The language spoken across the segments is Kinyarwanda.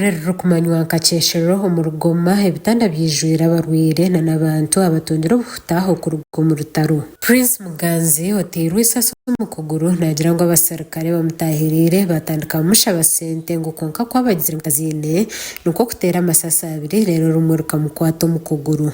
rero kumanywa nkakeshero mu rugoma ibitanda byijwira abarwire n'abantu abatondera ubutaho ku rugomo rutaro. Prince Muganzi hoterwa isaso mu kuguru nagira ngo abasirikare bamutahirire batandika mushaba sente ngo konka kwabagize mutazine nuko kutera amasasa abiri rero rumuruka mu kwato mu kuguru.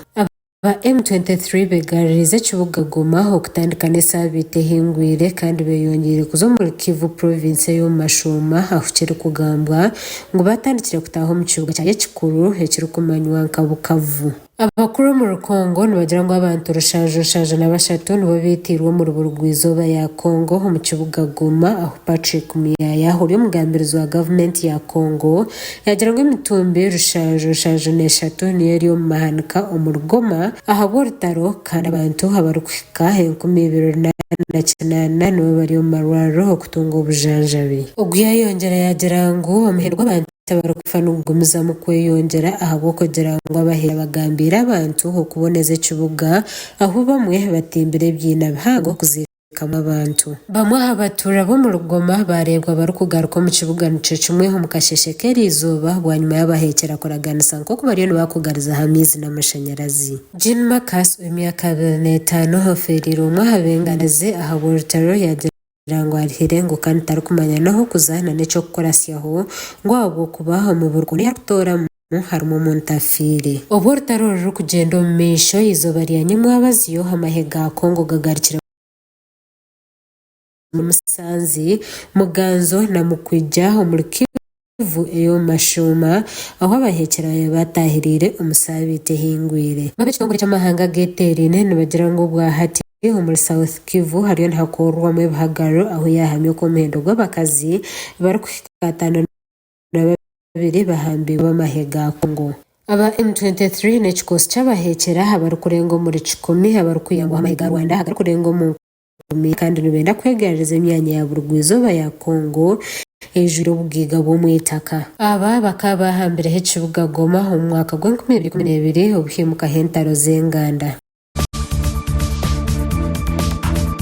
Ba M23 begaririze Kibuga Goma ho kutandika n'esabite hingwire kandi beyongere kuzo muri Kivu province yo Mashoma aho kiri kugambwa ngo batandikire kutaho mu kibuga cya Kikuru hekiri kumanywa nkabukavu. Abakuru mu Kongo nibagira ngo abantu rushaje n'abashatu nibo bitirwa mu rugwizo ya Kongo mu Kibuga Goma aho Patrick Muyaya uri mugambirizo wa government ya Kongo yagira ngo imitumbe rushaje n'eshatu niyo riyo mahanika umurugoma aha bortaro kandi abantu habarukika 2028 nibo bari mu marwaro kutunga ubujanjabi ubwo yongera yagira ngo umuherwa abantu tabarukufana ugumiza mu kwiyongera ahabo kugira ngo abahera bagambira abantu ho kuboneza Kibuga aho bamwe batimbire byina bihango kuzikama abantu bamwe abatura bo mu rugoma barebwa barukugaruka mu Kibuga nice kimwe ho mukasheshekera izuba bwanyuma y'abahekera koraganisa nko kubariyo bakugariza hamizi n'amashanyarazi. Jean Marcus imyaka 25 ho feriro mwahabenganaze ahabortaro yagira ngo arihire ngo kandi tarukumanya naho kuzana neco gukora siyaho ngo abo kubaho mu burgo ya gutora harimo Montafire obortaro rero kugenda mu misho izobariya nyimwe abaziyo amahega Kongo gagarikira mu Musanzi Muganzo na Mukwijya muri Kivu eyo Mashoma aho abahekera batahirire umusabite hingwire babicyo ngo cy'amahanga geterine nibagira ngo bwahati muri South Kivu hariyo ntakorwa mu bahagaro aho yahamye ko mendo gw'abakazi bari kwikatana n'ababiri bahambiwe bamahega Kongo. Aba M23 n'ekikosi cy'abahekera habaru kurengo muri 10 habaru kuyangwa amahega Rwanda hagaru kurengo mu kandi nibenda kwegereza imyanya ya burugwizo ya Kongo hejuru ubwiga bwo mwitaka aba bakaba hambere he Kibuga Goma mu mwaka gwa 2022 ubuhimuka hentaro zenganda.